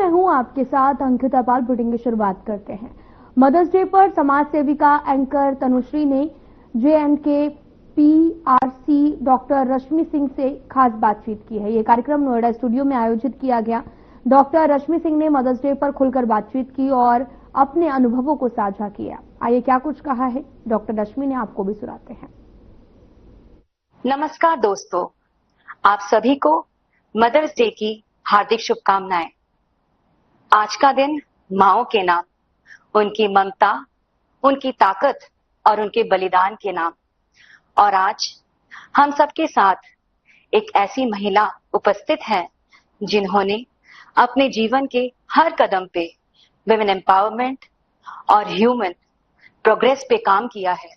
मैं हूं आपके साथ अंकिता पाल। बुलेटिन की शुरुआत करते हैं। मदर्स डे पर समाज सेविका एंकर तनुश्री ने JNK PRC doctor Rashmi Singh से खास बातचीत की है। ये कार्यक्रम नोएडा स्टूडियो में आयोजित किया गया। डॉक्टर रश्मि सिंह ने मदर्स डे पर खुलकर बातचीत की और अपने अनुभवों को साझा किया। आइए क्या कुछ कहा है डॉक्टर रश्मि ने, आपको भी सुनाते हैं। नमस्कार दोस्तों, आप सभी को मदर्स डे की हार्दिक शुभकामनाएं। आज का दिन माओं के नाम, उनकी ममता, उनकी ताकत और उनके बलिदान के नाम। और आज हम सबके साथ एक ऐसी महिला उपस्थित है जिन्होंने अपने जीवन के हर कदम पे विमेन एम्पावरमेंट और ह्यूमन प्रोग्रेस पे काम किया है।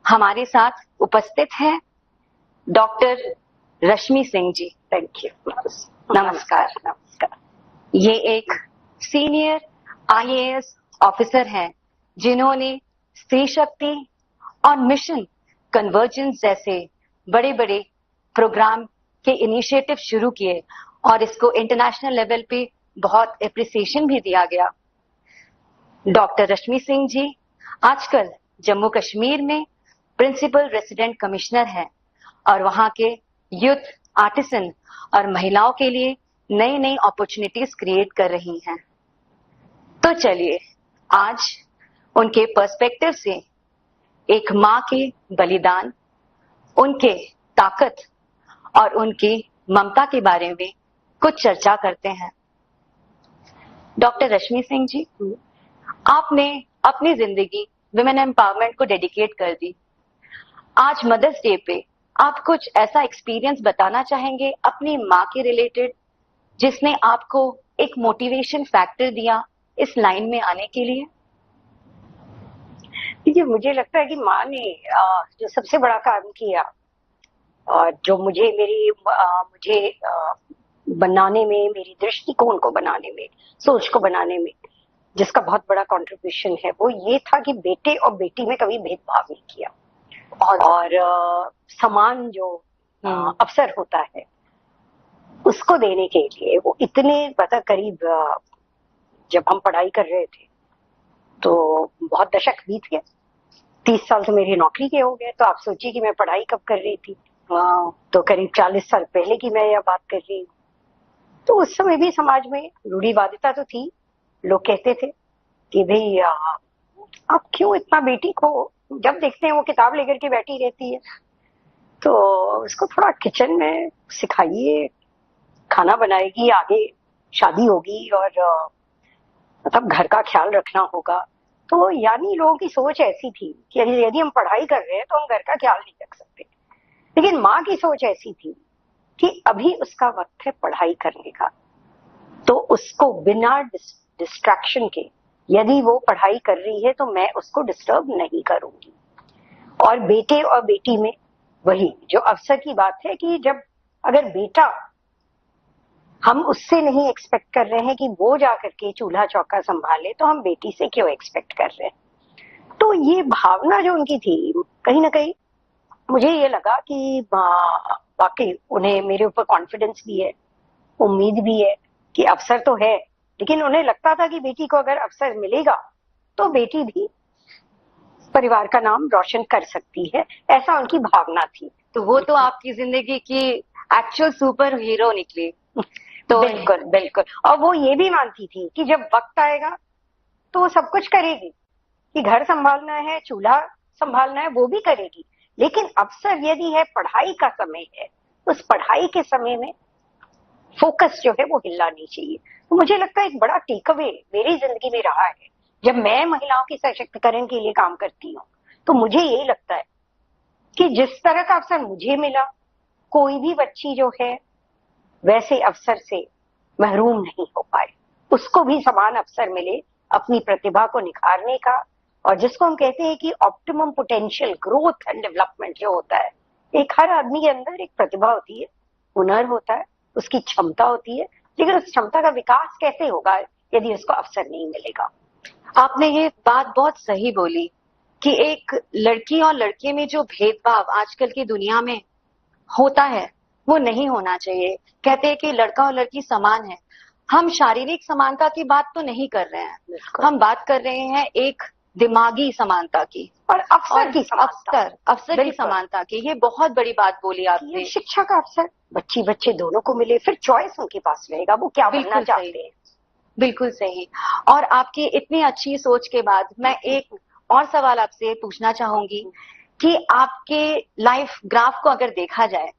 हमारे साथ उपस्थित है doctor Rashmi Singh ji. Thank you. नमस्कार। नमस्कार। ये एक सीनियर IAS ऑफिसर हैं जिन्होंने स्त्री शक्ति और मिशन कन्वर्जेंस जैसे बड़े बड़े प्रोग्राम के इनिशिएटिव शुरू किए और इसको इंटरनेशनल लेवल पे बहुत एप्रिसिएशन भी दिया गया। डॉक्टर रश्मि सिंह जी आजकल जम्मू कश्मीर में प्रिंसिपल रेसिडेंट कमिश्नर हैं और वहां के यूथ आर्टिसन और महिलाओं के लिए नई नई अपॉर्चुनिटीज क्रिएट कर रही हैं। तो चलिए आज उनके पर्सपेक्टिव से एक माँ के बलिदान, उनके ताकत और उनकी ममता के बारे में कुछ चर्चा करते हैं। डॉक्टर रश्मि सिंह जी, आपने अपनी जिंदगी विमेन एम्पावरमेंट को डेडिकेट कर दी। आज मदर्स डे पे आप कुछ ऐसा एक्सपीरियंस बताना चाहेंगे अपनी माँ के रिलेटेड जिसने आपको एक मोटिवेशन फैक्टर दिया इस लाइन में आने के लिए? देखिए, मुझे लगता है कि माँ ने जो सबसे बड़ा काम किया और जो मुझे बनाने में, मेरी दृष्टिकोण को बनाने में, सोच को बनाने में जिसका बहुत बड़ा कंट्रीब्यूशन है, वो ये था कि बेटे और बेटी में कभी भेदभाव नहीं किया और समान जो अवसर होता है उसको देने के लिए वो इतने करीब जब हम पढ़ाई कर रहे थे तो बहुत दशक बीत गए। 30 साल तो मेरी नौकरी के हो गए। तो आप सोचिए कि मैं पढ़ाई कब कर रही थी। तो करीब 40 साल पहले की मैं यह बात कर रही हूँ। तो उस समय भी समाज में रूढ़िवादिता तो थी। लोग कहते थे कि भाई आप क्यों इतना बेटी को, जब देखते हैं वो किताब लेकर के बैठी रहती है तो उसको थोड़ा किचन में सिखाइए, खाना बनाएगी, आगे शादी होगी और मतलब घर का ख्याल रखना होगा। तो यानी लोगों की सोच ऐसी थी कि यदि हम पढ़ाई कर रहे हैं तो हम घर का ख्याल नहीं रख सकते। लेकिन माँ की सोच ऐसी थी कि अभी उसका वक्त है पढ़ाई करने का, तो उसको बिना डिस्ट्रैक्शन के यदि वो पढ़ाई कर रही है तो मैं उसको डिस्टर्ब नहीं करूंगी। और बेटे और बेटी में वही जो अवसर की बात है कि जब अगर बेटा, हम उससे नहीं एक्सपेक्ट कर रहे हैं कि वो जाकर के चूल्हा चौका संभाले, तो हम बेटी से क्यों एक्सपेक्ट कर रहे हैं। तो ये भावना जो उनकी थी, कहीं ना कहीं मुझे ये लगा कि वाकई उन्हें मेरे ऊपर कॉन्फिडेंस भी है, उम्मीद भी है कि अवसर तो है। लेकिन उन्हें लगता था कि बेटी को अगर अवसर मिलेगा तो बेटी भी परिवार का नाम रोशन कर सकती है, ऐसा उनकी भावना थी। तो वो तो आपकी जिंदगी की एक्चुअल सुपर हीरो निकली। तो बिल्कुल बिल्कुल। और वो ये भी मानती थी कि जब वक्त आएगा तो वो सब कुछ करेगी, कि घर संभालना है, चूल्हा संभालना है, वो भी करेगी। लेकिन अवसर यदि है, पढ़ाई का समय है, उस पढ़ाई के समय में फोकस जो है वो हिलना नहीं चाहिए। तो मुझे लगता है एक बड़ा टेक अवे मेरी जिंदगी में रहा है। जब मैं महिलाओं के सशक्तिकरण के लिए काम करती हूँ तो मुझे यही लगता है कि जिस तरह का अवसर मुझे मिला, कोई भी बच्ची जो है वैसे अवसर से महरूम नहीं हो पाए, उसको भी समान अवसर मिले अपनी प्रतिभा को निखारने का। और जिसको हम कहते हैं कि optimum potential growth and development जो होता है, एक हर आदमी के अंदर एक प्रतिभा होती है, हुनर होता है, उसकी क्षमता होती है। लेकिन उस क्षमता का विकास कैसे होगा यदि उसको अवसर नहीं मिलेगा। आपने ये बात बहुत सही बोली कि एक लड़की और लड़के में जो भेदभाव आजकल की दुनिया में होता है वो नहीं होना चाहिए। कहते हैं कि लड़का और लड़की समान है। हम शारीरिक समानता की बात तो नहीं कर रहे हैं, हम बात कर रहे हैं एक दिमागी समानता की और अवसर की समानता, अवसर की समानता की। ये बहुत बड़ी बात बोली आपने। शिक्षा का अवसर बच्चे दोनों को मिले, फिर चॉइस उनके पास रहेगा वो क्या बनना चाहते हैं। बिल्कुल सही। और आपकी इतनी अच्छी सोच के बाद मैं एक और सवाल आपसे पूछना चाहूंगी कि आपके लाइफ ग्राफ को अगर देखा जाए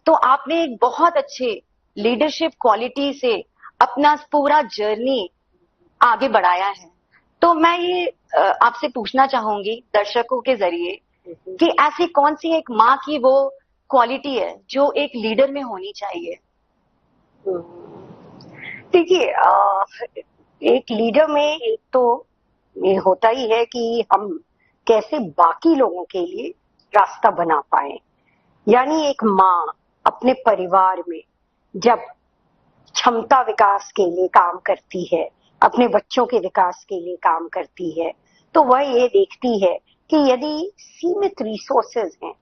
तो आपने एक बहुत अच्छे लीडरशिप क्वालिटी से अपना पूरा जर्नी आगे बढ़ाया है। तो मैं ये आपसे पूछना चाहूंगी दर्शकों के जरिए कि ऐसी कौन सी एक माँ की वो क्वालिटी है जो एक लीडर में होनी चाहिए? देखिए, एक लीडर में एक तो ये होता ही है कि हम कैसे बाकी लोगों के लिए रास्ता बना पाए। यानी एक माँ अपने परिवार में जब क्षमता विकास के लिए काम करती है, अपने बच्चों के विकास के लिए काम करती है, तो वह ये देखती है कि यदि सीमित रिसोर्सेज हैं,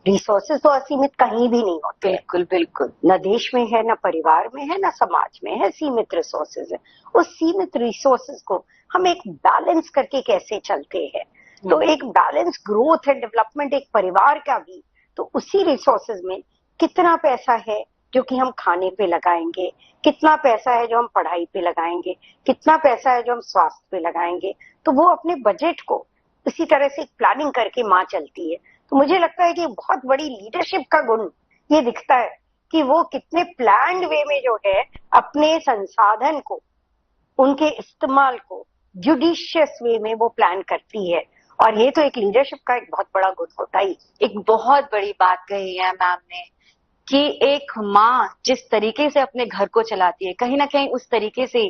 रिसोर्सेज तो असीमित कहीं भी नहीं होते। बिल्कुल बिल्कुल। न देश में है, न परिवार में है, न समाज में है, सीमित रिसोर्सेज है। उस सीमित रिसोर्सेज को हम एक बैलेंस करके कैसे चलते हैं, तो एक बैलेंस ग्रोथ एंड डेवलपमेंट एक परिवार का भी, तो उसी रिसोर्सेज में कितना पैसा है जो कि हम खाने पे लगाएंगे, कितना पैसा है जो हम पढ़ाई पे लगाएंगे, कितना पैसा है जो हम स्वास्थ्य पे लगाएंगे, तो वो अपने बजट को इसी तरह से प्लानिंग करके माँ चलती है। तो मुझे लगता है कि बहुत बड़ी लीडरशिप का गुण ये दिखता है कि वो कितने प्लान्ड वे में जो है अपने संसाधन को, उनके इस्तेमाल को जुडिशियस वे में वो प्लान करती है। और ये तो एक लीडरशिप का एक बहुत बड़ा गुण होता ही। एक बहुत बड़ी बात कही है मैम ने कि एक माँ जिस तरीके से अपने घर को चलाती है, कहीं ना कहीं उस तरीके से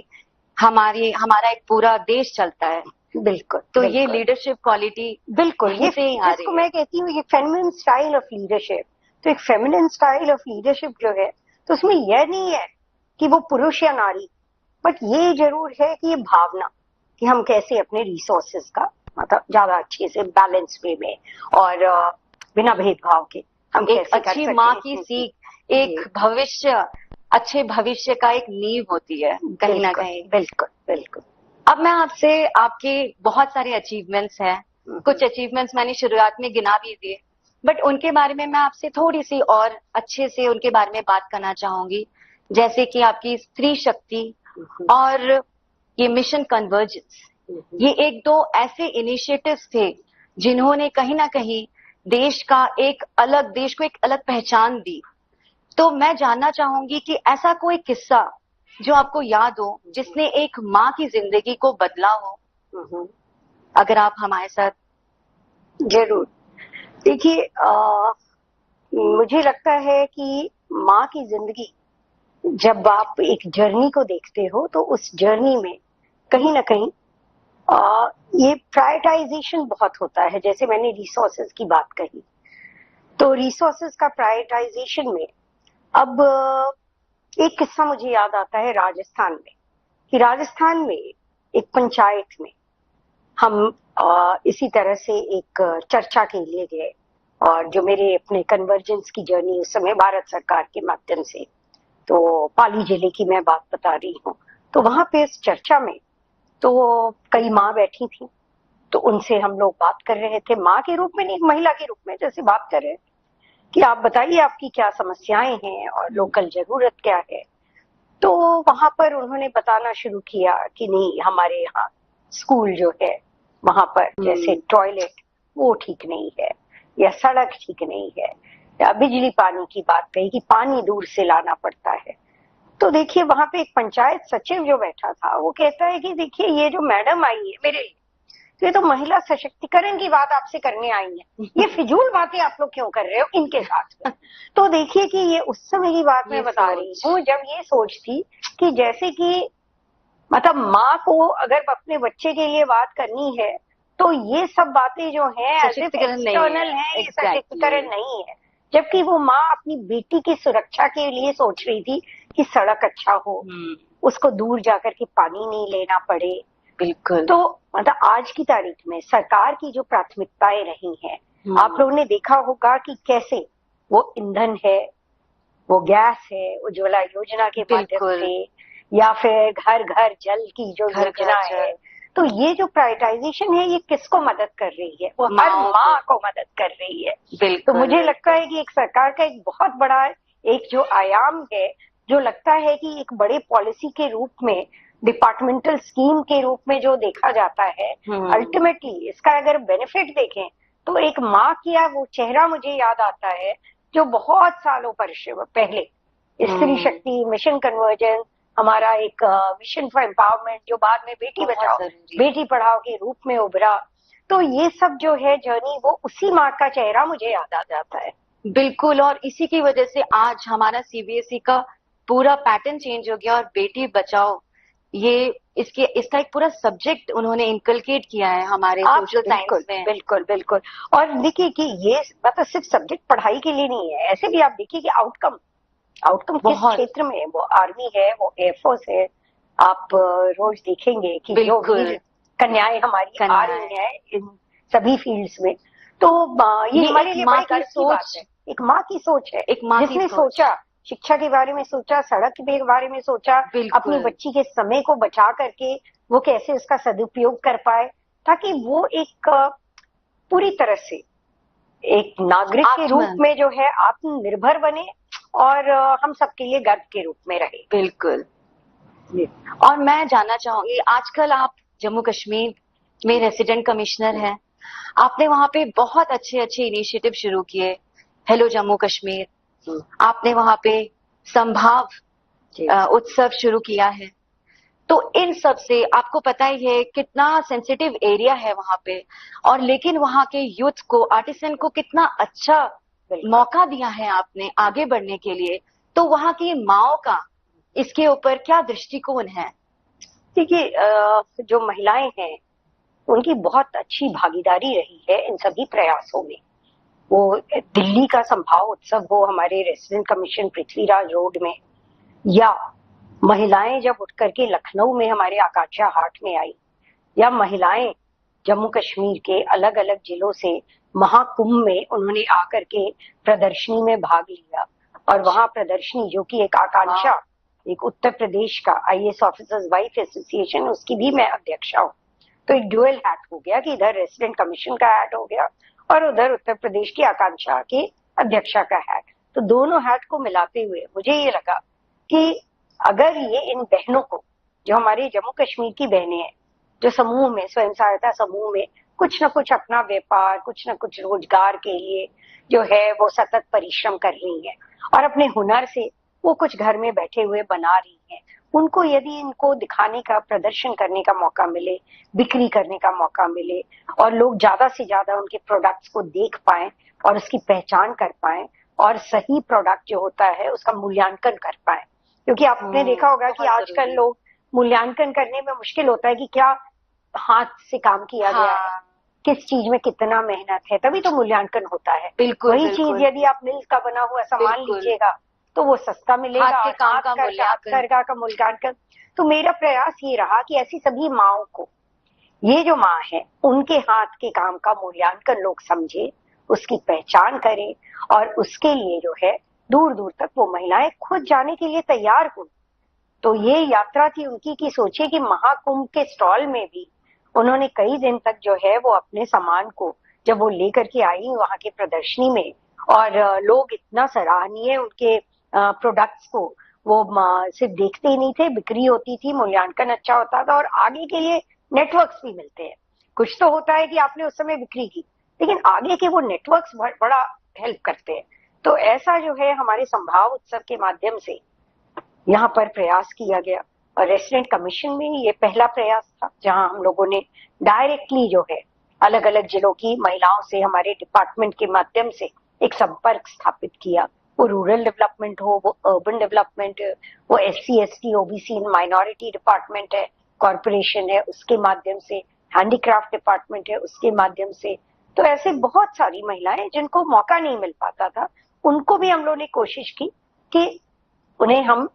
हमारा एक पूरा देश चलता है। बिल्कुल। तो ये लीडरशिप क्वालिटी बिल्कुल ये जिसको मैं कहती हूँ ये फेमिनिन स्टाइल ऑफ लीडरशिप। तो एक फेमिनिन स्टाइल ऑफ लीडरशिप जो है, तो उसमें यह नहीं है कि वो पुरुष या नारी, बट ये जरूर है कि ये भावना कि हम कैसे अपने रिसोर्सेज का मतलब ज्यादा अच्छे से बैलेंस वे में और बिना भेदभाव के हम एक अच्छी माँ की सीख, एक भविष्य, अच्छे भविष्य का एक नींव होती है कहीं ना कहीं। बिल्कुल बिल्कुल। अब मैं आपसे, आपके बहुत सारे अचीवमेंट्स हैं, कुछ अचीवमेंट्स मैंने शुरुआत में गिना भी दिए, बट उनके बारे में मैं आपसे थोड़ी सी और अच्छे से उनके बारे में बात करना चाहूंगी। जैसे कि आपकी स्त्री शक्ति और ये मिशन कन्वर्जेंस, ये एक दो ऐसे इनिशिएटिव्स थे जिन्होंने कहीं ना कहीं देश को एक अलग पहचान दी। तो मैं जानना चाहूंगी कि ऐसा कोई किस्सा जो आपको याद हो जिसने एक माँ की जिंदगी को बदला हो, अगर आप हमारे साथ। जरूर। देखिए, मुझे लगता है कि माँ की जिंदगी, जब आप एक जर्नी को देखते हो तो उस जर्नी में कहीं ना कहीं ये प्रायोरिटाइजेशन बहुत होता है। जैसे मैंने रिसोर्सेज की बात कही, तो रिसोर्सेज का प्रायोरिटाइजेशन में अब एक किस्सा मुझे याद आता है राजस्थान में, कि राजस्थान में एक पंचायत में हम इसी तरह से एक चर्चा के लिए गए, और जो मेरे अपने कन्वर्जेंस की जर्नी उस समय भारत सरकार के माध्यम से, तो पाली जिले की मैं बात बता रही हूँ। तो वहां पे इस चर्चा में तो कई माँ बैठी थी, तो उनसे हम लोग बात कर रहे थे, माँ के रूप में नहीं, एक महिला के रूप में जैसे बात कर रहे हैं कि आप बताइए आपकी क्या समस्याएं हैं और लोकल जरूरत क्या है। तो वहां पर उन्होंने बताना शुरू किया कि नहीं, हमारे यहाँ स्कूल जो है वहां पर जैसे टॉयलेट वो ठीक नहीं है, या सड़क ठीक नहीं है, या बिजली पानी की बात कही कि पानी दूर से लाना पड़ता है। तो देखिए, वहां पे एक पंचायत सचिव जो बैठा था वो कहता है कि देखिए ये जो मैडम आई है मेरे लिए, तो ये तो महिला सशक्तिकरण की बात आपसे करने आई है, ये फिजूल बातें आप लोग क्यों कर रहे हो इनके साथ। तो देखिए कि ये उस समय की बात मैं बता रही हूँ जब ये सोच थी कि जैसे कि मतलब माँ को अगर अपने बच्चे के लिए बात करनी है तो ये सब बातें जो है एक्सटर्नल है, ये सशक्तिकरण नहीं है। जबकि वो माँ अपनी बेटी की सुरक्षा के लिए सोच रही थी कि सड़क अच्छा हो, उसको दूर जाकर के पानी नहीं लेना पड़े। बिल्कुल। तो मतलब आज की तारीख में सरकार की जो प्राथमिकताएं रही हैं, आप लोगों ने देखा होगा कि कैसे वो ईंधन है, वो गैस है, उज्ज्वला योजना के माध्यम से, या फिर घर घर जल की जो योजना है, तो ये जो प्राइवेटाइजेशन है ये किसको मदद कर रही है? वो हर माँ को मदद कर रही है। तो मुझे लगता है कि एक सरकार का एक बहुत बड़ा एक जो आयाम है, जो लगता है कि एक बड़े पॉलिसी के रूप में, डिपार्टमेंटल स्कीम के रूप में जो देखा जाता है, अल्टीमेटली इसका अगर बेनिफिट देखें तो एक माँ किया वो चेहरा मुझे याद आता है जो बहुत सालों पहले स्त्री शक्ति मिशन कन्वर्जेंस, हमारा एक मिशन फॉर एम्पावरमेंट जो बाद में बेटी बचाओ बेटी पढ़ाओ के रूप में उभरा। तो ये सब जो है जर्नी वो उसी माँ का चेहरा मुझे याद आ जाता है। बिल्कुल, और इसी की वजह से आज हमारा सीबीएसई का पूरा पैटर्न चेंज हो गया और बेटी बचाओ ये इसका एक पूरा सब्जेक्ट उन्होंने इनकलकेट किया है हमारे सोशल साइंस में। बिल्कुल बिल्कुल। और देखिए कि ये मतलब सिर्फ सब्जेक्ट पढ़ाई के लिए नहीं है, ऐसे भी आप देखिए कि आउटकम किस क्षेत्र में है, वो आर्मी है, वो एयरफोर्स है, आप रोज देखेंगे कि जो वीर कन्याएं हमारी आ रही हैं इन सभी फील्ड्स में। तो ये हमारे लिए बड़ी गर्व की बात है। एक माँ की सोच है, एक माँ जिसने सोचा, शिक्षा के बारे में सोचा, सड़क के बारे में सोचा, अपनी बच्ची के समय को बचा करके वो कैसे उसका सदुपयोग कर पाए ताकि वो एक पूरी तरह से एक नागरिक के रूप में जो है आत्मनिर्भर बने और हम सबके लिए गर्व के रूप में रहे। बिल्कुल। और मैं जानना चाहूंगी, आजकल आप जम्मू कश्मीर में रेसिडेंट कमिश्नर हैं, आपने वहां पे बहुत अच्छे अच्छे इनिशिएटिव शुरू किए। हेलो जम्मू कश्मीर, आपने वहां पे संभाव उत्सव शुरू किया है। तो इन सब से आपको पता ही है कितना सेंसिटिव एरिया है वहां पे, और लेकिन वहां के यूथ को, आर्टिसन को कितना अच्छा मौका दिया है आपने आगे बढ़ने के लिए। तो वहां की माओ का इसके ऊपर क्या दृष्टिकोण है? देखिए जो महिलाएं हैं उनकी बहुत अच्छी भागीदारी रही है इन सभी प्रयासों में। वो दिल्ली का संभाव उत्सव हो हमारे रेसिडेंट कमीशन पृथ्वीराज रोड में, या महिलाएं जब उठ करके लखनऊ में हमारे आकांक्षा हाट में आई, या महिलाएं जम्मू कश्मीर के अलग अलग जिलों से महाकुंभ में उन्होंने आकर के प्रदर्शनी में भाग लिया। और वहां प्रदर्शनी जो कि एक आकांक्षा, एक उत्तर प्रदेश का आईएएस ऑफिसर्स वाइफ एसोसिएशन, उसकी भी मैं अध्यक्षा हूँ। तो एक ड्यूअल हैट हो गया कि इधर रेसिडेंट कमीशन का हैट हो गया और उधर उत्तर प्रदेश की आकांक्षा के अध्यक्षा का हैट। तो दोनों हैट को मिलाते हुए मुझे ये लगा कि अगर ये इन बहनों को, जो हमारे जम्मू कश्मीर की बहनें हैं, जो समूह में, स्वयं सहायता समूह में कुछ न कुछ अपना व्यापार, कुछ न कुछ रोजगार के लिए जो है वो सतत परिश्रम कर रही हैं और अपने हुनर से वो कुछ घर में बैठे हुए बना रही हैं, उनको यदि इनको दिखाने का, प्रदर्शन करने का मौका मिले, बिक्री करने का मौका मिले और लोग ज्यादा से ज्यादा उनके प्रोडक्ट्स को देख पाएं और उसकी पहचान कर पाएं और सही प्रोडक्ट जो होता है उसका मूल्यांकन कर पाएं। क्योंकि आपने देखा होगा कि आजकल लोग मूल्यांकन करने में मुश्किल होता है कि क्या हाथ से काम किया गया है, किस चीज में कितना मेहनत है, तभी तो मूल्यांकन होता है। वही चीज यदि आप मिल का बना हुआ सामान लीजिएगा तो वो सस्ता मिलेगा, हाथ का मूल्यांकन। तो मेरा प्रयास ये रहा कि ऐसी सभी माओं को, ये जो माँ है उनके हाथ के काम का मूल्यांकन लोग समझे, उसकी पहचान करें और उसके लिए जो है दूर दूर तक वो महिलाएं खुद जाने के लिए तैयार हुई। तो ये यात्रा थी उनकी कि सोचे कि महाकुंभ के स्टॉल में भी उन्होंने कई दिन तक जो है वो अपने सामान को जब वो लेकर के आई वहां के प्रदर्शनी में, और लोग इतना सराहनीय उनके प्रोडक्ट्स को वो सिर्फ देखते ही नहीं थे, बिक्री होती थी, मूल्यांकन अच्छा होता था और आगे के लिए नेटवर्क्स भी मिलते हैं। कुछ तो होता है कि आपने उस समय बिक्री की, लेकिन आगे के वो नेटवर्क्स बड़ा हेल्प करते हैं। तो ऐसा जो है हमारे संभाव उत्सव के माध्यम से यहाँ पर प्रयास किया गया और रेसिडेंट कमीशन में ये पहला प्रयास था जहां हम लोगों ने डायरेक्टली जो है अलग अलग जिलों की महिलाओं से हमारे डिपार्टमेंट के माध्यम से एक संपर्क स्थापित किया। वो रूरल डेवलपमेंट हो, वो अर्बन डेवलपमेंट, वो SC ST OBC minority department है, कॉर्पोरेशन है, उसके माध्यम से हैंडीक्राफ्ट डिपार्टमेंट है, उसके माध्यम से। तो ऐसे बहुत सारी महिलाएं जिनको मौका नहीं मिल पाता था, उनको भी हम लोगों ने कोशिश की कि उन्हें हम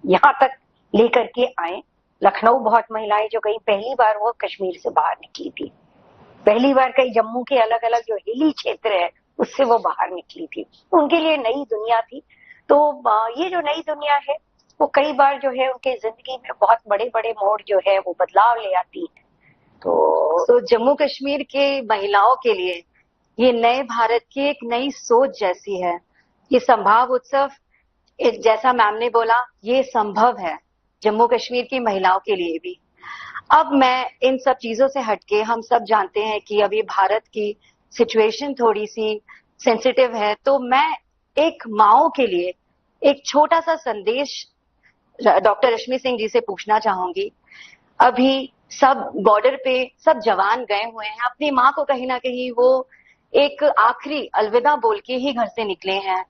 यहाँ तक लेकर के आए। लखनऊ बहुत महिलाएं जो कहीं पहली बार वो कश्मीर से बाहर निकली थी, पहली बार कहीं जम्मू के अलग अलग जो हिली क्षेत्र है उससे वो बाहर निकली थी, उनके लिए नई दुनिया थी। तो ये जो नई दुनिया है वो कई बार जो है उनके जिंदगी में बहुत बड़े बड़े मोड़ जो है वो बदलाव ले आती है। तो जम्मू कश्मीर के महिलाओं के लिए ये नए भारत की एक नई सोच जैसी है। ये संभाव उत्सव, जैसा मैम ने बोला, ये संभव है जम्मू कश्मीर की महिलाओं के लिए भी। अब मैं इन सब चीजों से हटके, हम सब जानते हैं कि अभी भारत की सिचुएशन थोड़ी सी सेंसिटिव है, तो मैं एक माओ के लिए एक छोटा सा संदेश डॉक्टर रश्मि सिंह जी से पूछना चाहूंगी। अभी सब बॉर्डर पे सब जवान गए हुए हैं, अपनी माँ को कहीं ना कहीं वो एक आखिरी अलविदा बोल के ही घर से निकले हैं।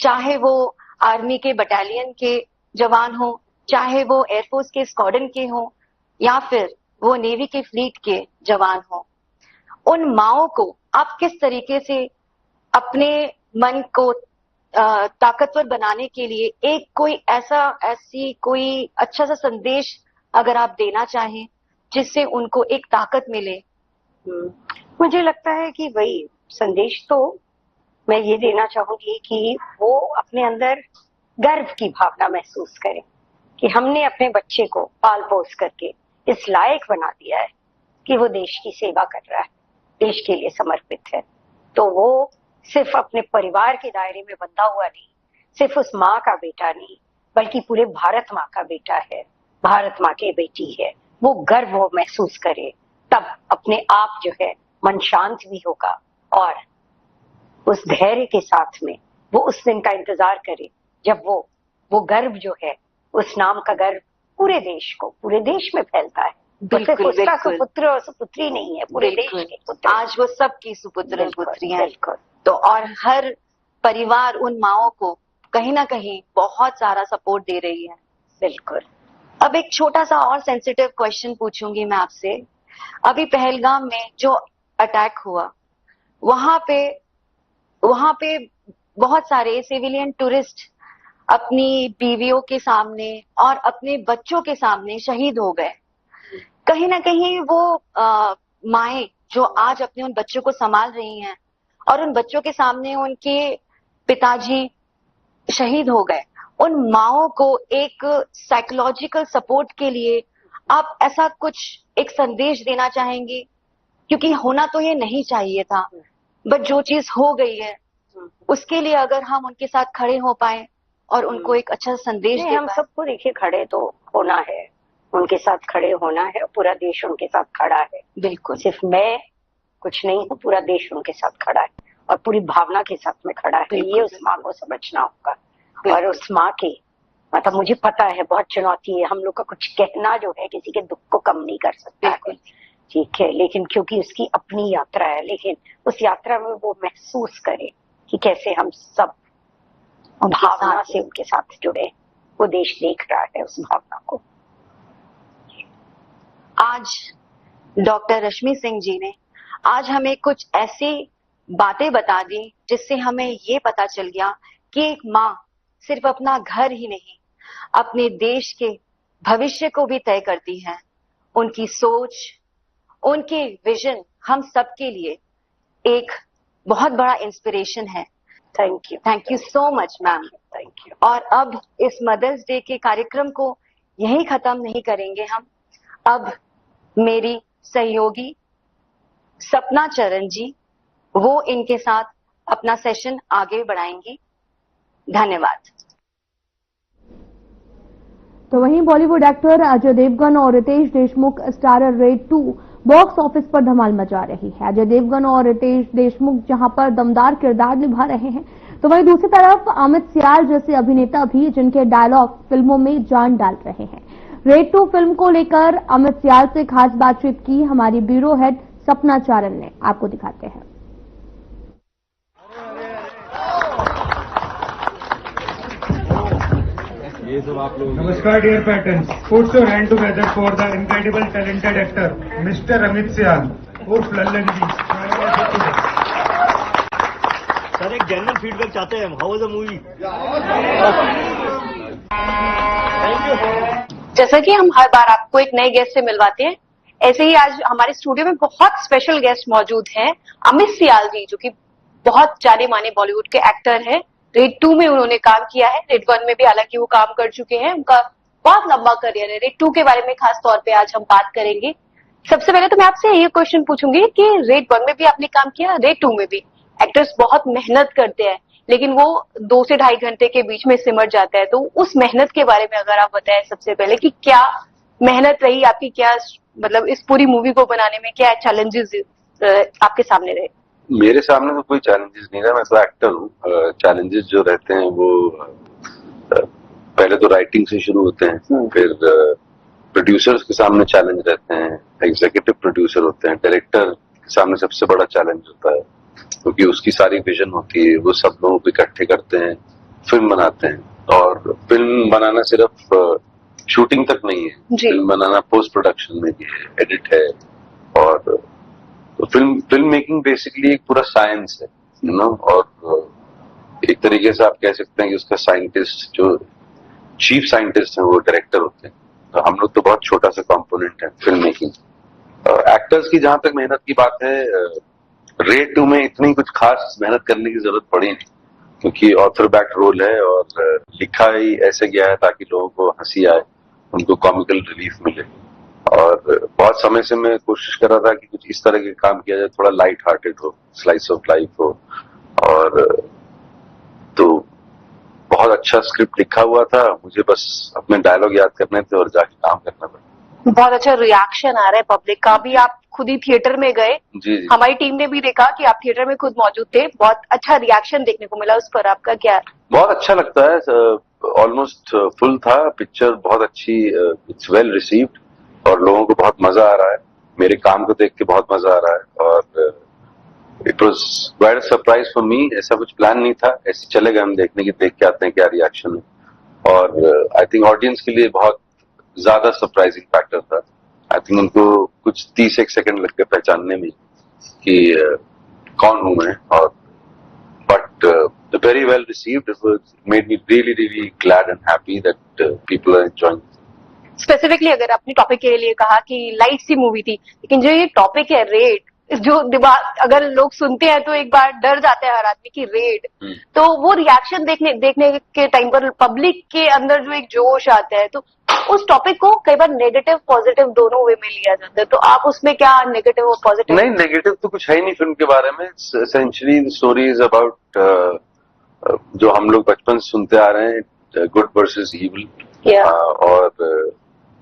चाहे वो आर्मी के बटालियन के जवान हो, चाहे वो एयरफोर्स के स्क्वाड्रन के हो, या फिर वो नेवी के फ्लीट के जवान हो, उन माओ को आप किस तरीके से अपने मन को ताकतवर बनाने के लिए एक कोई ऐसी कोई अच्छा सा संदेश अगर आप देना चाहें जिससे उनको एक ताकत मिले? मुझे लगता है कि वही संदेश तो मैं ये देना चाहूंगी कि वो अपने अंदर गर्व की भावना महसूस करें कि हमने अपने बच्चे को पाल पोस करके इस लायक बना दिया है कि वो देश की सेवा कर रहा है, देश के लिए समर्पित है। तो वो सिर्फ अपने परिवार के दायरे में बंधा हुआ नहीं, सिर्फ उस माँ का बेटा नहीं, बल्कि पूरे भारत माँ का बेटा है, भारत माँ की बेटी है। वो गर्व वो महसूस करे, तब अपने आप जो है मन शांत भी होगा और उस धैर्य के साथ में वो उस दिन का इंतजार करे जब वो गर्व जो है, उस नाम का गर्व पूरे देश को, पूरे देश में फैलता है। बिल्कुल, उसका सुपुत्र और सुपुत्री नहीं है, पूरे देश के पुत्र। आज वो सबकी सुपुत्र और पुत्री है। तो और हर परिवार उन माओं को कहीं ना कहीं बहुत सारा सपोर्ट दे रही है। बिल्कुल। अब एक छोटा सा और सेंसिटिव क्वेश्चन पूछूंगी मैं आपसे। अभी पहलगाम में जो अटैक हुआ, वहां पे बहुत सारे सिविलियन टूरिस्ट अपनी बीवियों के सामने और अपने बच्चों के सामने शहीद हो गए। कहीं ना कहीं वो माएं जो आज अपने उन बच्चों को संभाल रही हैं और उन बच्चों के सामने उनके पिताजी शहीद हो गए, उन माओं को एक साइकोलॉजिकल सपोर्ट के लिए आप ऐसा कुछ एक संदेश देना चाहेंगे? क्योंकि होना तो ये नहीं चाहिए था, बट जो चीज हो गई है उसके लिए अगर हम उनके साथ खड़े हो पाए और उनको एक अच्छा संदेश दे हम सबको देखिए खड़े तो होना है, उनके साथ खड़े होना है, पूरा देश उनके साथ खड़ा है। बिल्कुल, सिर्फ मैं कुछ नहीं हूँ, पूरा देश उनके साथ खड़ा है और पूरी भावना के साथ में खड़ा है। ये उस माँ को समझना होगा और उस माँ की मतलब मुझे पता है बहुत चुनौती है, हम लोग का कुछ कहना जो है किसी के दुख को कम नहीं कर सकता है, ठीक है, लेकिन क्योंकि उसकी अपनी यात्रा है, लेकिन उस यात्रा में वो महसूस करे कि कैसे हम सब भावना से उनके साथ जुड़े। वो देश देख रहा है उस भावना को। आज डॉक्टर रश्मि सिंह जी ने आज हमें कुछ ऐसी बातें बता दी जिससे हमें ये पता चल गया कि एक माँ सिर्फ अपना घर ही नहीं, अपने देश के भविष्य को भी तय करती है। उनकी सोच, उनके विजन हम सबके लिए एक बहुत बड़ा इंस्पिरेशन है। Thank you so much ma'am. Thank you. और अब इस मदर्स डे के कार्यक्रम को यही खत्म नहीं करेंगे हम। अब मेरी सहयोगी सपना चरण जी, वो इनके साथ अपना सेशन आगे बढ़ाएंगी। धन्यवाद। तो वहीं बॉलीवुड एक्टर अजय देवगन और Riteish Deshmukh starrer Raid 2 box office पर धमाल मचा रही है। अजय देवगन और रितेश देशमुख जहां पर दमदार किरदार निभा रहे हैं, तो वहीं दूसरी तरफ अमित सियाल जैसे अभिनेता भी जिनके डायलॉग फिल्मों में जान डाल रहे हैं। रेड 2 फिल्म को लेकर अमित सियाल से खास बातचीत की हमारी ब्यूरो हेड सपना चारण ने, आपको दिखाते हैं। ये सब आप लोग। नमस्कार dear patterns, put your hand together for the incredible talented actor mister Amit Sial उर्फ लल्लन जी। सर एक जनरल फीडबैक चाहते हैं, how was the movie? Thank you. जैसा कि हम हर बार आपको एक नए गेस्ट से मिलवाते हैं, ऐसे ही आज हमारे स्टूडियो में बहुत स्पेशल गेस्ट मौजूद हैं। अमित सियाल जी, जो कि बहुत जाने माने बॉलीवुड के एक्टर हैं, रेड 2 में उन्होंने काम किया है, रेड 1 में भी हालांकि वो काम कर चुके हैं, उनका बहुत लंबा करियर है। रेड 2 के बारे में खास तौर पे आज हम बात करेंगे। सबसे पहले तो मैं आपसे ये क्वेश्चन पूछूंगी कि रेड 1 में भी आपने काम किया, रेड 2 में भी। एक्टर्स बहुत मेहनत करते हैं, लेकिन वो 2 से ढाई घंटे के बीच में सिमट जाता है। तो उस मेहनत के बारे में अगर आप बताएं सबसे पहले कि क्या मेहनत रही आपकी, क्या मतलब इस पूरी मूवी को बनाने में क्या चैलेंजेस आपके सामने रहे? मेरे सामने तो कोई चैलेंजेस नहीं रहा, मैं तो एक्टर हूँ। चैलेंजेस जो रहते हैं वो पहले तो राइटिंग से शुरू होते हैं, फिर प्रोड्यूसर्स के सामने चैलेंज रहते हैं, एग्जीक्यूटिव प्रोड्यूसर होते हैं, डायरेक्टर के सामने सबसे बड़ा चैलेंज होता है क्योंकि उसकी सारी विजन होती है, वो सब लोगों को इकट्ठे करते हैं, फिल्म बनाते हैं। और फिल्म बनाना सिर्फ शूटिंग तक नहीं है, फिल्म बनाना पोस्ट प्रोडक्शन में भी है, एडिट है। और तो फिल्म मेकिंग बेसिकली एक पूरा साइंस है, यू नो। और एक तरीके से आप कह सकते हैं कि उसका साइंटिस्ट, जो चीफ साइंटिस्ट है, वो डायरेक्टर होते हैं। तो हम लोग तो बहुत छोटा सा कंपोनेंट है फिल्म मेकिंग। एक्टर्स की जहां तक मेहनत की बात है, रेड 2 में इतनी कुछ खास मेहनत करने की जरूरत पड़ी नहीं क्योंकि ऑथर बैक रोल है और लिखा ही ऐसे गया है ताकि लोगों को हंसी आए, उनको कॉमिकल रिलीफ मिले। और बहुत समय से मैं कोशिश कर रहा था कि कुछ इस तरह के काम किया जाए, थोड़ा लाइट हार्टेड हो, स्लाइस ऑफ लाइफ हो। और तो बहुत अच्छा स्क्रिप्ट लिखा हुआ था, मुझे बस अपने डायलॉग याद करने थे और जाके काम करना पड़ा। बहुत अच्छा रिएक्शन आ रहा है पब्लिक का भी। आप खुद ही थिएटर में गए, जी। हमारी टीम ने भी देखा कि आप थिएटर में खुद मौजूद थे, बहुत अच्छा रिएक्शन देखने को मिला। उस पर आपका क्या? बहुत अच्छा लगता है, ऑलमोस्ट फुल था पिक्चर, बहुत अच्छी, इट्स वेल रिसीव्ड और लोगों को बहुत मजा आ रहा है। मेरे काम को देख के बहुत मजा आ रहा है और it was quite surprise for me. ऐसा कुछ प्लान नहीं था, ऐसे चले गए हम देखने की, देख के आते हैं क्या रिएक्शन है। और आई थिंक ऑडियंस के लिए बहुत ज्यादा सरप्राइजिंग फैक्टर था। आई थिंक उनको कुछ 30 सेकंड लग गए पहचानने में कि कौन हूं मैं। और but very well received, it was made me really really glad and happy that people are enjoying. Specifically अगर अपनी टॉपिक के लिए कहा कि लाइट सी मूवी थी, लेकिन जो ये टॉपिक है रेड, जो दिमाग अगर लोग सुनते हैं तो एक बार डर जाता है हर आदमी की रेड। तो वो रिएक्शन देखने के टाइम पर पब्लिक के अंदर जो एक जोश आता है, तो उस टॉपिक को कई बार नेगेटिव पॉजिटिव दोनों वे में लिया जाता है। तो आप उसमें क्या नेगेटिव और पॉजिटिव? नहीं, नेगेटिव तो कुछ है ही नहीं फिल्म के बारे में। Essentially the story is about जो हम लोग बचपन से सुनते आ रहे हैं, गुड वर्सेस इविल। और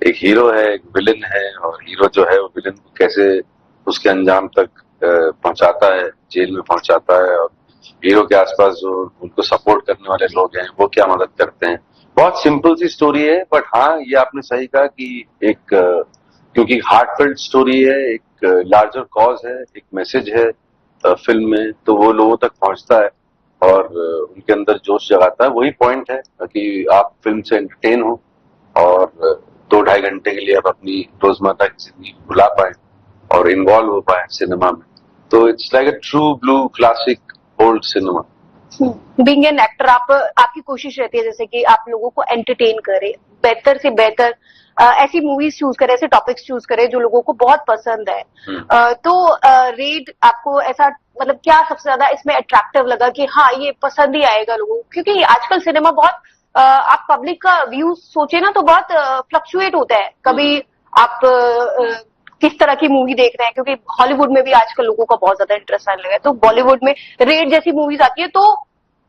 एक हीरो है, एक विलन है, और हीरो जो है वो विलन को कैसे उसके अंजाम तक पहुंचाता है, जेल में पहुंचाता है। और हीरो के आसपास जो उनको सपोर्ट करने वाले लोग हैं वो क्या मदद करते हैं। बहुत सिंपल सी स्टोरी है, बट हाँ, ये आपने सही कहा कि एक क्योंकि हार्टफेल्ट स्टोरी है, एक लार्जर कॉज है, एक मैसेज है फिल्म में, तो वो लोगों तक पहुंचता है और उनके अंदर जोश जगाता है। वही पॉइंट है कि आप फिल्म से एंटरटेन हो और 2-2.5 घंटे के लिए आप अपनी रोजमर्रा की जिंदगी भुला पाए और इन्वॉल्व हो पाए सिनेमा में। तो it's like a true blue classic old cinema. Being an actor, आपकी कोशिश रहती है जैसे कि आप लोगों को एंटरटेन करें, बेहतर से बेहतर ऐसी मूवीज चूज करें, ऐसे टॉपिक्स चूज करें जो लोगों को बहुत पसंद है। तो रेड आपको ऐसा मतलब क्या सबसे ज्यादा इसमें अट्रैक्टिव लगा कि हाँ ये पसंद ही आएगा लोगों को? क्योंकि आजकल सिनेमा बहुत आप पब्लिक का व्यू सोचे ना तो बहुत फ्लक्चुएट होता है। कभी आप किस तरह की मूवी देख रहे हैं, क्योंकि हॉलीवुड में भी आजकल लोगों का बहुत ज्यादा इंटरेस्ट आने लगा है, तो बॉलीवुड में रेड जैसी मूवीज आती है तो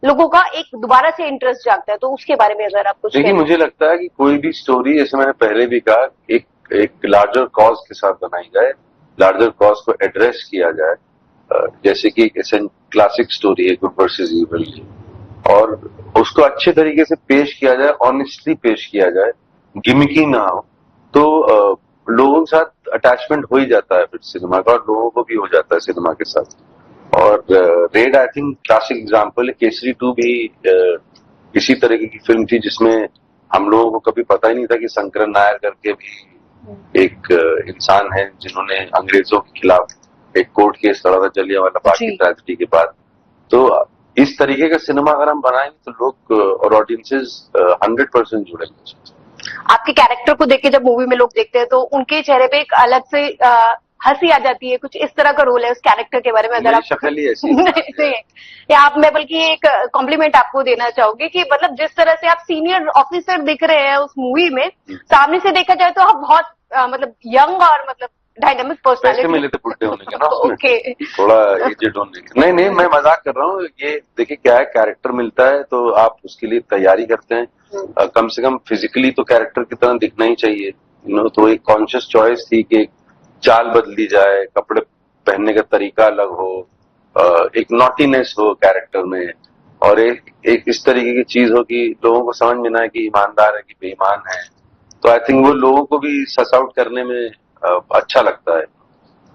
लोगों का एक दोबारा से इंटरेस्ट जागता है। तो उसके बारे में अगर आप कुछ देखिए, मुझे लगता है कि कोई भी स्टोरी, जैसे मैंने पहले भी कहा, एक लार्जर कॉज के साथ बनाई जाए, लार्जर कॉज को एड्रेस किया जाए, जैसे कि एक क्लासिक स्टोरी है गुड वर्सेस इविल, और उसको अच्छे तरीके से पेश किया जाए, ऑनेस्टली पेश किया जाए, गिमिकी ना हो, तो लोगों के साथ अटैचमेंट हो ही जाता है फिर सिनेमा का, और लोगों को भी हो जाता है सिनेमा के साथ। और red I think classic example है। केसरी 2 भी इसी तरीके की फिल्म थी जिसमें हम लोगों को कभी पता ही नहीं था कि शंकरन नायर करके भी एक इंसान है जिन्होंने अंग्रेजों के खिलाफ एक कोर्ट केस लड़ा था जलियांवाला बाग की ट्रेजेडी के बाद। तो इस तरीके का सिनेमा अगर हम बनाएंगे तो लोग और ऑडियंसेस 100% जुड़ेंगे। आपके कैरेक्टर को देख के जब मूवी में लोग देखते हैं तो उनके चेहरे पे एक अलग से हंसी आ जाती है, कुछ इस तरह का रोल है उस कैरेक्टर के बारे में अगर आप शक्ल ही ऐसी है। नहीं, या आप, मैं बल्कि एक कॉम्प्लीमेंट आपको देना चाहूंगी कि मतलब जिस तरह से आप सीनियर ऑफिसर दिख रहे हैं उस मूवी में, सामने से देखा जाए तो आप बहुत मतलब यंग और मतलब डायनामिक पर्सनालिटी। पैसे मिले थे बुढ़े होने के ना उसमें, ओके, थोड़ा एजेड होने के। नहीं मैं मजाक कर रहा हूँ। ये देखिए क्या है, कैरेक्टर मिलता है तो आप उसके लिए तैयारी करते हैं। कम से कम फिजिकली तो कैरेक्टर की तरह दिखना ही चाहिए। तो एक कॉन्शियस चॉइस थी कि चाल बदली जाए, कपड़े पहनने का तरीका अलग हो, एक नॉटीनेस हो कैरेक्टर में, और एक इस तरीके की चीज हो कि लोगों को समझ में ना आए कि ईमानदार है कि बेईमान है। तो आई थिंक वो लोगों को भी सस आउट करने में अच्छा लगता है।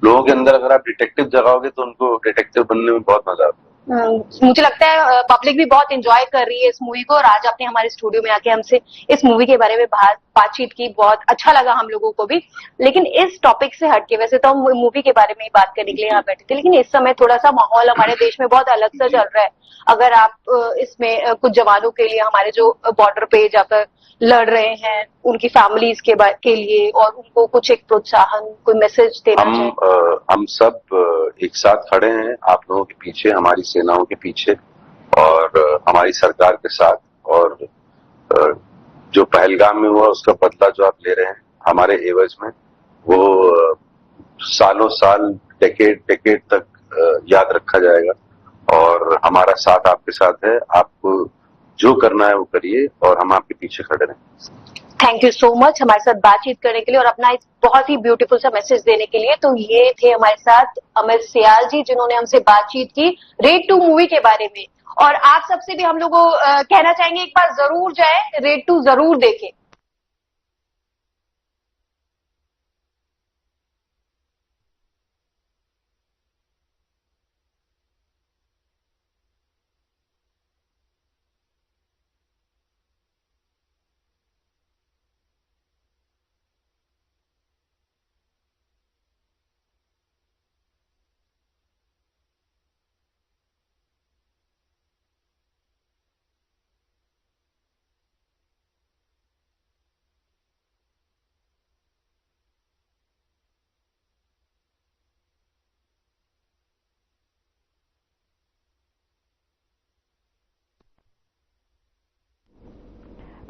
लोगों के अंदर अगर आप डिटेक्टिव जगाओगे तो उनको डिटेक्टिव बनने में बहुत मजा आता है। मुझे लगता है पब्लिक भी बहुत एंजॉय कर रही है इस मूवी को, और आज आपने हमारे स्टूडियो में आके हमसे इस मूवी के बारे में बातचीत की, बहुत अच्छा लगा हम लोगों को भी। लेकिन इस टॉपिक से हटके, वैसे तो हम मूवी के बारे में ही बात करने के लिए यहाँ बैठे थे, लेकिन इस समय थोड़ा सा माहौल हमारे देश में बहुत अलग सा चल रहा है। अगर आप इसमें कुछ जवानों के लिए, हमारे जो बॉर्डर पे जाकर लड़ रहे हैं, उनकी फैमिलीज के लिए, और उनको कुछ एक प्रोत्साहन, कोई मैसेज देना चाहिए। हम सब एक साथ खड़े हैं आप लोगों के पीछे, हमारी सेनाओं के पीछे, और हमारी सरकार के साथ। और जो पहलगाम में हुआ उसका बदला जो आप ले रहे हैं हमारे एवज में, वो सालों साल, डेकेड तक याद रखा जाएगा। और हमारा साथ आपके साथ है। आपको जो करना है वो करिए, और हम आपके पीछे खड़े रहें। थैंक यू सो मच हमारे साथ बातचीत करने के लिए और अपना एक बहुत ही ब्यूटीफुल सा मैसेज देने के लिए। तो ये थे हमारे साथ अमित सियाल जी, जिन्होंने हमसे बातचीत की रेड 2 मूवी के बारे में। और आप सबसे भी हम लोग को कहना चाहेंगे, एक बार जरूर जाए, रेड 2 जरूर देखें।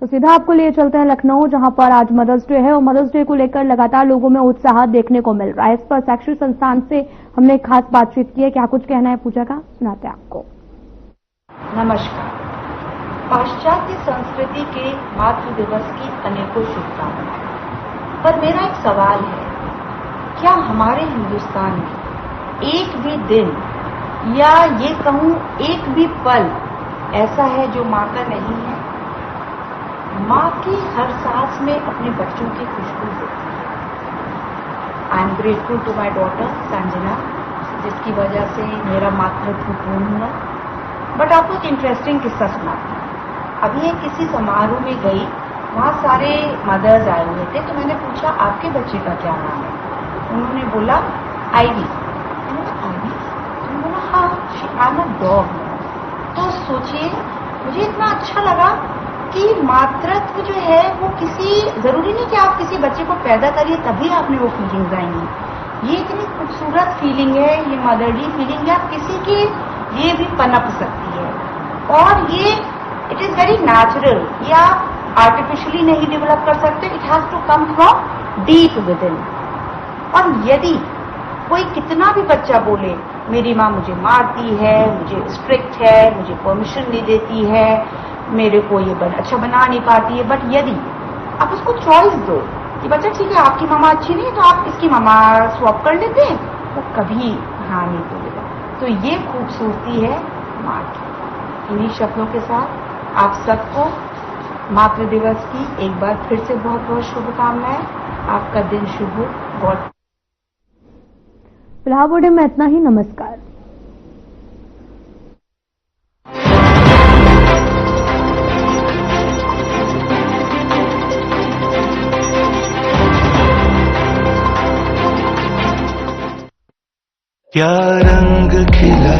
तो सीधा आपको लिए चलते हैं लखनऊ, जहां पर आज मदर्स डे है और मदर्स डे को लेकर लगातार लोगों में उत्साह देखने को मिल रहा है। इस पर शैक्षणिक संस्थान से हमने खास बातचीत की है। क्या कुछ कहना है पूजा का, सुनाते हैं आपको। नमस्कार। पाश्चात्य संस्कृति के मातृ दिवस की अनेकों शुभकामनाएं। पर मेरा एक सवाल है, क्या हमारे हिंदुस्तान में एक भी दिन, या ये कहूं एक भी पल ऐसा है जो माँ का नहीं है? माँ की हर सांस में अपने बच्चों की खुशबू होती है। I am grateful to my daughter Sanjana, जिसकी वजह से मेरा मातृत्व पूर्ण हुआ। बट आपको एक इंटरेस्टिंग किस्सा सुनाती हूँ। अभी एक किसी समारोह में गई, वहाँ सारे मदर्स आए हुए थे, तो मैंने पूछा आपके बच्चे का क्या नाम है? उन्होंने बोला आईवी। आईवी? तो बोला हाँ, आई एम अ डॉग। तो सोचिए, मुझे इतना अच्छा लगा कि मातृत्व जो है वो किसी, जरूरी नहीं कि आप किसी बच्चे को पैदा करिए तभी आप में वो फीलिंग्स आएंगी। ये इतनी खूबसूरत फीलिंग है, ये मदरली फीलिंग है, आप किसी की ये भी पनप सकती है। और ये इट इज वेरी नेचुरल, ये आप आर्टिफिशियली नहीं डेवलप कर सकते, it has to come from deep within. और यदि कोई कितना भी बच्चा बोले मेरी माँ मुझे मारती है, मुझे स्ट्रिक्ट है, मुझे परमिशन नहीं देती है, मेरे को ये अच्छा बना नहीं पाती है, बट यदि आप उसको चॉइस दो कि बच्चा ठीक है आपकी मामा अच्छी नहीं है तो आप इसकी मामा स्वैप कर लेते हैं, वो कभी हाँ नहीं बोलेगा। तो ये खूबसूरती है माँ की। इन्हीं शब्दों के साथ आप सबको मातृ दिवस की एक बार फिर से बहुत बहुत शुभकामनाएं। आपका दिन शुभ हो। बहुत फिलहाल में इतना ही। नमस्कार। क्या रंग खिला